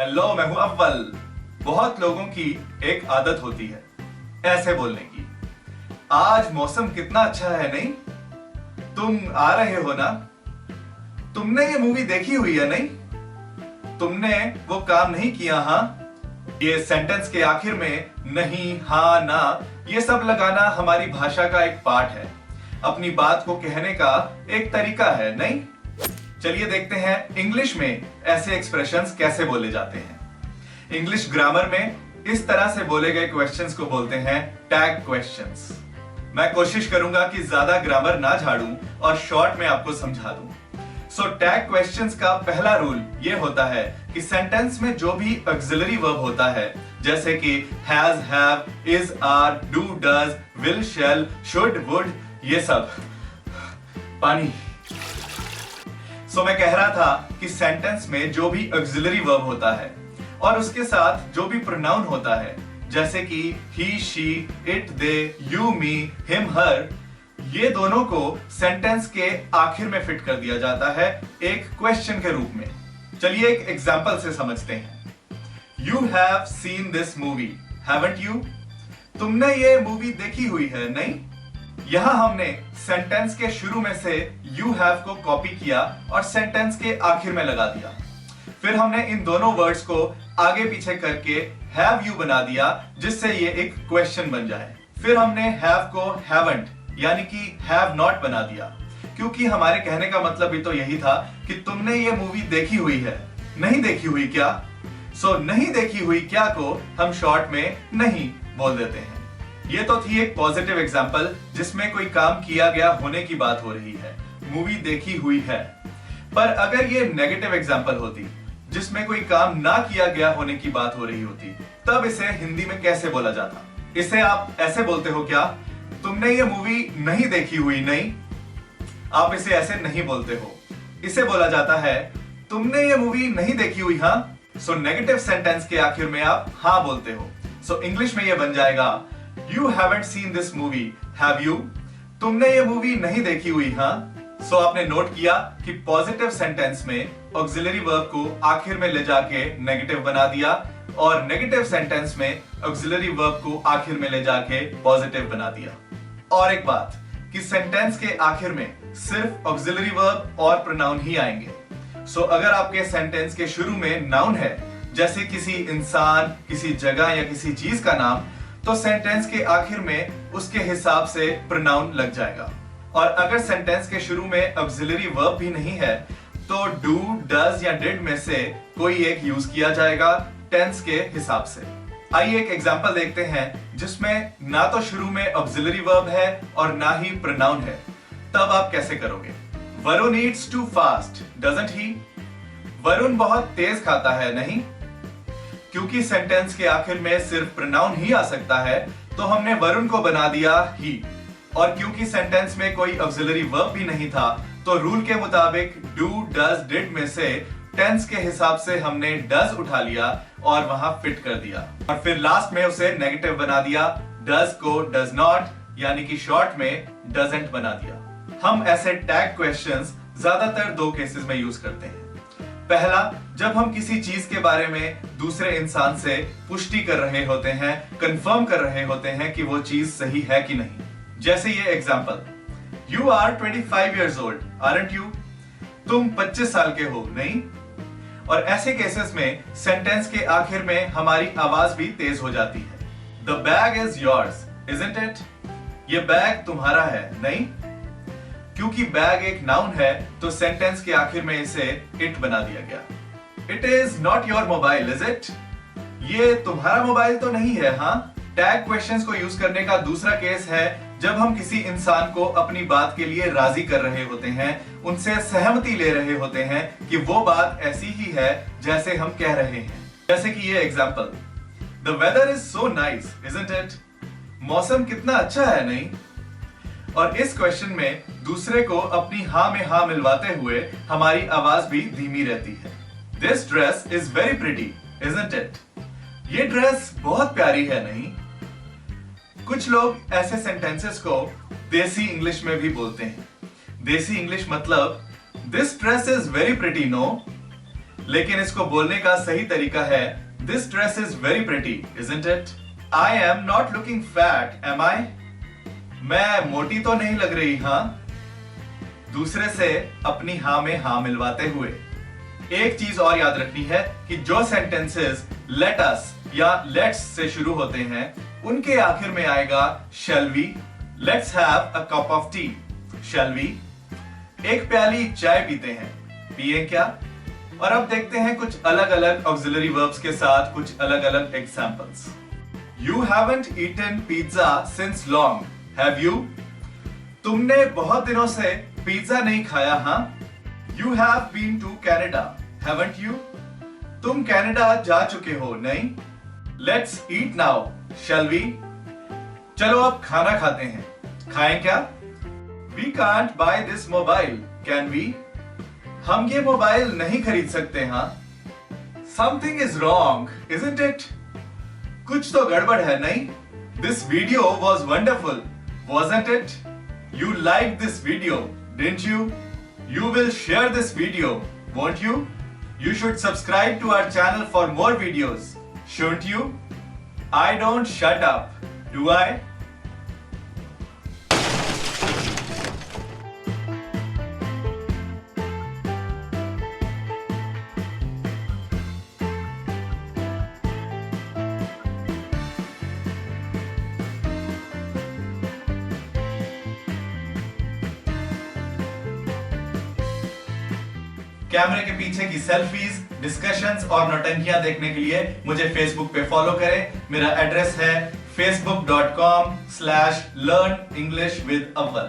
Hello, मैं हूं अव्वल। बहुत लोगों की एक आदत होती है ऐसे बोलने की, आज मौसम कितना अच्छा है, नहीं? तुम आ रहे हो ना? तुमने ये मूवी देखी हुई है, नहीं? तुमने वो काम नहीं किया, हाँ? ये सेंटेंस के आखिर में नहीं, हाँ, ना, ये सब लगाना हमारी भाषा का एक पार्ट है, अपनी बात को कहने का एक तरीका है, नहीं? चलिए देखते हैं इंग्लिश में ऐसे एक्सप्रेशंस कैसे बोले जाते हैं। इंग्लिश ग्रामर में इस तरह से बोले गए क्वेश्चंस को बोलते हैं टैग क्वेश्चंस। मैं कोशिश करूंगा कि ज्यादा ग्रामर ना झाड़ूं और शॉर्ट में आपको समझा दूं। सो टैग क्वेश्चंस का पहला रूल ये होता है कि सेंटेंस में जो भी ऑक्सिलरी वर्ब होता है, जैसे कि has, have, is, are, do, does, will, shall, should, would, ये सब। पानी। सो मैं कह रहा था कि सेंटेंस में जो भी ऑक्सिलरी वर्ब होता है और उसके साथ जो भी प्रोनाउन होता है, जैसे कि he, she, it, they, you, me, him, her, ये दोनों को सेंटेंस के आखिर में फिट कर दिया जाता है एक क्वेश्चन के रूप में। चलिए एक एग्जांपल से समझते हैं। You have seen this movie, haven't you? तुमने ये मूवी देखी हुई है, नहीं? यहां हमने सेंटेंस के शुरू में से यू हैव को कॉपी किया और सेंटेंस के आखिर में लगा दिया। फिर हमने इन दोनों वर्ड्स को आगे पीछे करके हैव यू बना दिया, जिससे ये एक क्वेश्चन बन जाए। फिर हमने हैव को हैवंट यानी कि हैव नॉट बना दिया, क्योंकि हमारे कहने का मतलब भी तो यही था कि तुमने ये मूवी देखी हुई है, नहीं देखी हुई क्या? सो नहीं देखी हुई क्या को हम शॉर्ट में नहीं बोल देते हैं। ये तो थी एक पॉजिटिव एग्जांपल जिसमें कोई काम किया गया होने की बात हो रही है, मूवी देखी हुई है। पर अगर ये नेगेटिव एग्जांपल होती जिसमें कोई काम ना किया गया होने की बात हो रही होती, तब इसे हिंदी में कैसे बोला जाता? इसे आप ऐसे बोलते हो क्या? तुमने ये मूवी नहीं देखी हुई, नहीं? आप इसे ऐसे नहीं बोलते हो। इसे बोला जाता है तुमने ये मूवी नहीं देखी हुई, हाँ? सो नेगेटिव सेंटेंस के आखिर में आप हाँ बोलते हो। सो इंग्लिश में ये बन जाएगा You haven't seen this movie, have you? तुमने ये मूवी नहीं देखी हुई, हाँ? सो आपने नोट किया कि पॉजिटिव सेंटेंस में ऑक्सिलरी वर्ब को आखिर में ले जाके नेगेटिव बना दिया और नेगेटिव सेंटेंस में ऑक्सिलरी वर्ब को आखिर में ले जाके पॉजिटिव बना दिया। और एक बात कि सेंटेंस के आखिर में सिर्फ ऑक्सिलरी वर्ब और प्रोनाउन ही आएंगे। सो अगर आपके सेंटेंस के शुरू में नाउन है, जैसे किसी इंसान, किसी जगह या किसी चीज का नाम, तो सेंटेंस के आखिर में उसके हिसाब से प्रोनाउन लग जाएगा। और अगर सेंटेंस के शुरू में ऑक्सिलरी वर्ब भी नहीं है, तो डू, डज या डिड में से कोई एक यूज किया जाएगा टेंस के हिसाब से। आइए एक एग्जांपल देखते हैं जिसमें ना तो शुरू में ऑक्सिलरी वर्ब है और ना ही प्रोनाउन है। तब आप कैसे करोगे? Varun Yeats to fast, doesn't ही? वरुण बहुत तेज खाता है, नहीं? क्योंकि सेंटेंस के आखिर में सिर्फ प्रोनाउन ही आ सकता है, तो हमने वरुण को बना दिया ही। और क्योंकि सेंटेंस में कोई ऑक्सिलरी वर्ब भी नहीं था, तो रूल के मुताबिक डू, डज, डिड में से टेंस के हिसाब से हमने डज उठा लिया और वहां फिट कर दिया और फिर लास्ट में उसे नेगेटिव बना दिया। डज को डज नॉट यानी कि शॉर्ट में डजंट बना दिया। हम ऐसे टैग क्वेश्चंस ज्यादातर दो केसेस में यूज करते हैं। पहला, जब हम किसी चीज के बारे में दूसरे इंसान से पुष्टि कर रहे होते हैं, कंफर्म कर रहे होते हैं कि वो चीज सही है कि नहीं। जैसे ये example, you are 25 years old, aren't you? तुम 25 साल के हो, नहीं? और ऐसे केसेस में सेंटेंस के आखिर में हमारी आवाज भी तेज हो जाती है। The bag is yours, isn't it? ये बैग तुम्हारा है, नहीं? क्योंकि बैग एक नाउन है, तो सेंटेंस के आखिर में इसे इट बना दिया गया। It is not your mobile, is it? ये तुम्हारा मोबाइल तो नहीं है, हाँ? टैग क्वेश्चंस को यूज करने का दूसरा केस है जब हम किसी इंसान को अपनी बात के लिए राजी कर रहे होते हैं, उनसे सहमति ले रहे होते हैं कि वो बात ऐसी ही है जैसे हम कह रहे हैं। जैसे कि ये example, the weather is so nice, isn't it? मौसम कितना अच्छा है, नहीं? और इस क्वेश्चन में दूसरे को अपनी हाँ में हाँ मिलवाते हुए हमारी आवाज भी धीमी रहती है। This dress is very pretty, isn't it? ये ड्रेस बहुत प्यारी है, नहीं? कुछ लोग ऐसे सेंटेंसेस को देसी इंग्लिश में भी बोलते हैं। देसी इंग्लिश मतलब this dress is very pretty, no? लेकिन इसको बोलने का सही तरीका है this dress is very pretty, isn't it? I am not looking fat, am I? मैं मोटी तो नहीं लग रही, हाँ? दूसरे से अपनी हाँ में हाँ मिलवाते हुए। एक चीज और याद रखनी है कि जो सेंटेंसेस लेट अस या लेट्स से शुरू होते हैं उनके आखिर में आएगा shall we, let's have a cup of tea, shall we? एक प्याली चाय पीते हैं, पिए क्या? और अब देखते हैं कुछ अलग अलग ऑक्सिलरी वर्ब्स के साथ कुछ अलग अलग examples. You haven't eaten pizza since long, have you? तुमने बहुत दिनों से पिज्जा नहीं खाया, हाँ? You have been to Canada, haven't you? तुम कनाडा जा चुके हो, नहीं? Let's eat now, shall we? चलो अब खाना खाते हैं, खाएं क्या? We can't buy this mobile, can we? हम ये मोबाइल नहीं खरीद सकते, हाँ? Something is wrong, isn't it? कुछ तो गड़बड़ है, नहीं? This video was wonderful, wasn't it? You liked this video, didn't you? You will share this video, won't you? You should subscribe to our channel for more videos, shouldn't you? I don't shut up, do I? कैमरे के पीछे की selfies, discussions और नौटंकियां देखने के लिए मुझे Facebook पे फॉलो करें। मेरा एड्रेस है facebook.com/learnenglishwithawwal।